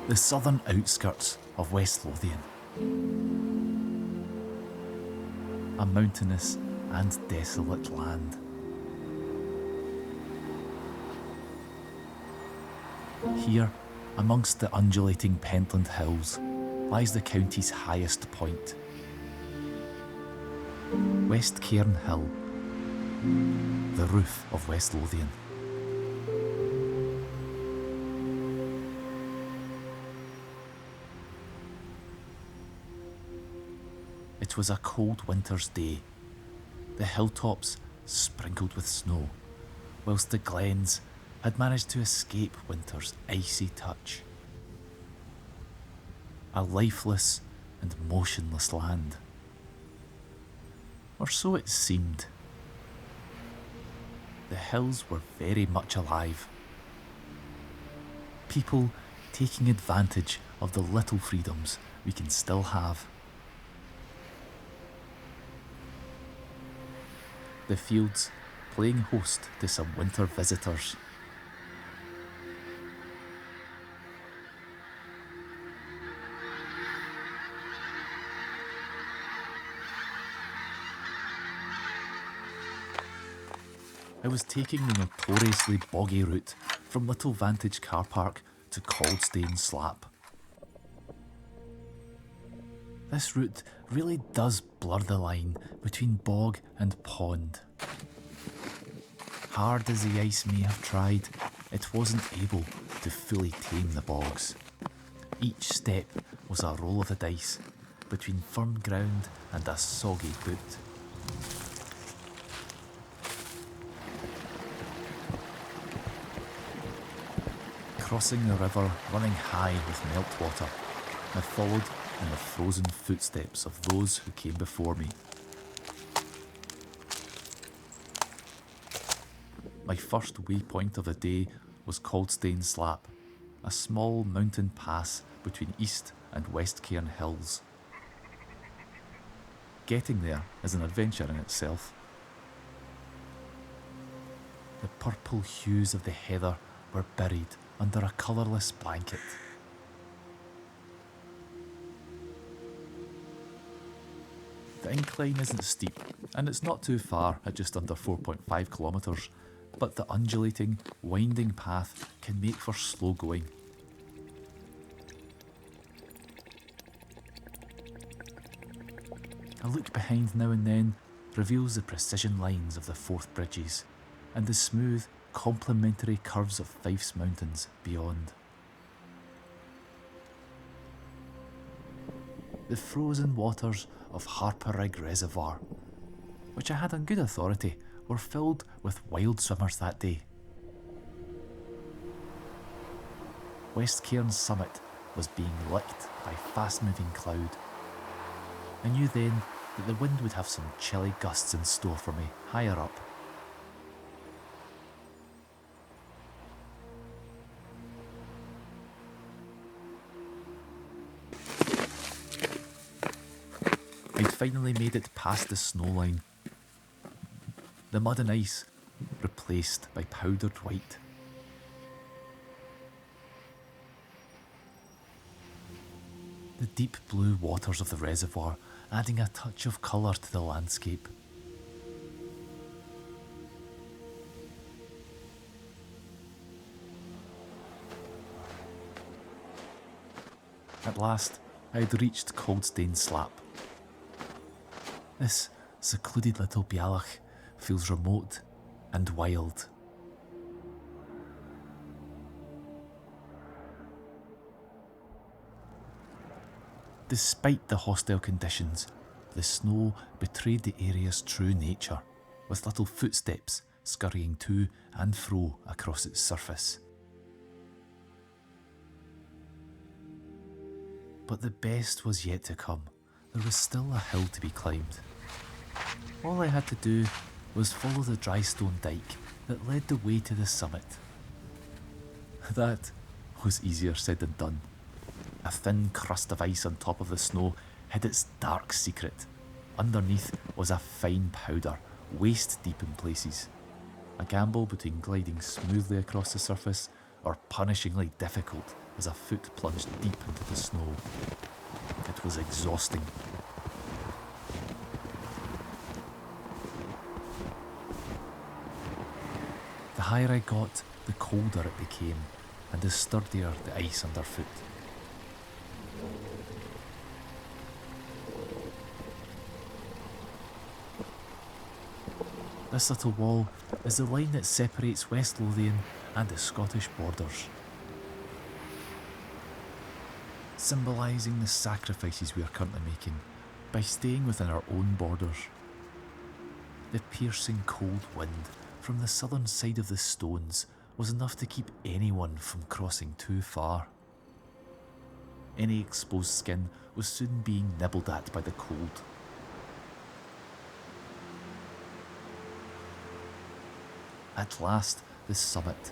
the southern outskirts of West Lothian. A mountainous and desolate land. Here, amongst the undulating Pentland Hills, lies the county's highest point. West Cairn Hill, the roof of West Lothian. It was a cold winter's day, the hilltops sprinkled with snow, whilst the glens had managed to escape winter's icy touch. A lifeless and motionless land. Or so it seemed. The hills were very much alive. People taking advantage of the little freedoms we can still have. The fields playing host to some winter visitors. I was taking the notoriously boggy route from Little Vantage Car Park to Caldstane Slap. This route really does blur the line between bog and pond. Hard as the ice may have tried, it wasn't able to fully tame the bogs. Each step was a roll of the dice between firm ground and a soggy boot. Crossing the river running high with meltwater, I followed in the frozen footsteps of those who came before me. My first waypoint of the day was Caldstane Slap, a small mountain pass between East and West Cairn Hills. Getting there is an adventure in itself. The purple hues of the heather were buried under a colourless blanket. The incline isn't steep, and it's not too far at just under 4.5 kilometres, but the undulating, winding path can make for slow going. A look behind now and then reveals the precision lines of the Forth Bridges and the smooth, complementary curves of Fife's Mountains beyond. The frozen waters of Harperig Reservoir, which I had on good authority were filled with wild swimmers that day. West Cairn's summit was being licked by fast-moving cloud. I knew then that the wind would have some chilly gusts in store for me higher up. I'd finally made it past the snow line. The mud and ice replaced by powdered white. The deep blue waters of the reservoir adding a touch of colour to the landscape. At last, I had reached Caldstane Slap. This secluded little Bealach feels remote and wild. Despite the hostile conditions, the snow betrayed the area's true nature, with little footsteps scurrying to and fro across its surface. But the best was yet to come. There was still a hill to be climbed. All I had to do was follow the dry stone dike that led the way to the summit. That was easier said than done. A thin crust of ice on top of the snow hid its dark secret. Underneath was a fine powder, waist deep in places. A gamble between gliding smoothly across the surface or punishingly difficult as a foot plunged deep into the snow. It was exhausting. The higher I got, the colder it became, and the sturdier the ice underfoot. This little wall is the line that separates West Lothian and the Scottish borders, symbolising the sacrifices we are currently making by staying within our own borders. The piercing cold wind from the southern side of the stones was enough to keep anyone from crossing too far. Any exposed skin was soon being nibbled at by the cold. At last, the summit.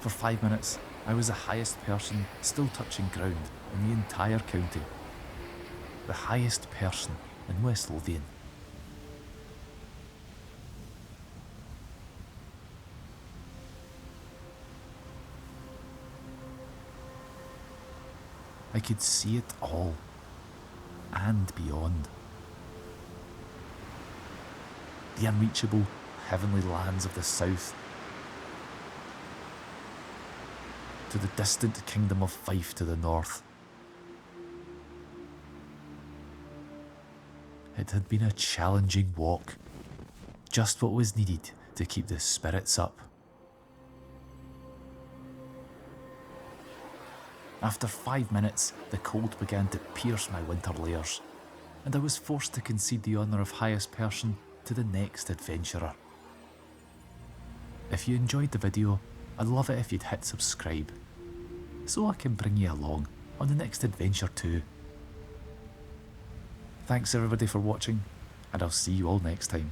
For 5 minutes, I was the highest person still touching ground in the entire county. The highest person in West Lothian. I could see it all, and beyond. The unreachable, heavenly lands of the south, to the distant kingdom of Fife to the north. It had been a challenging walk, just what was needed to keep the spirits up. After 5 minutes, the cold began to pierce my winter layers, and I was forced to concede the honour of highest person to the next adventurer. If you enjoyed the video, I'd love it if you'd hit subscribe, so I can bring you along on the next adventure too. Thanks everybody for watching, and I'll see you all next time.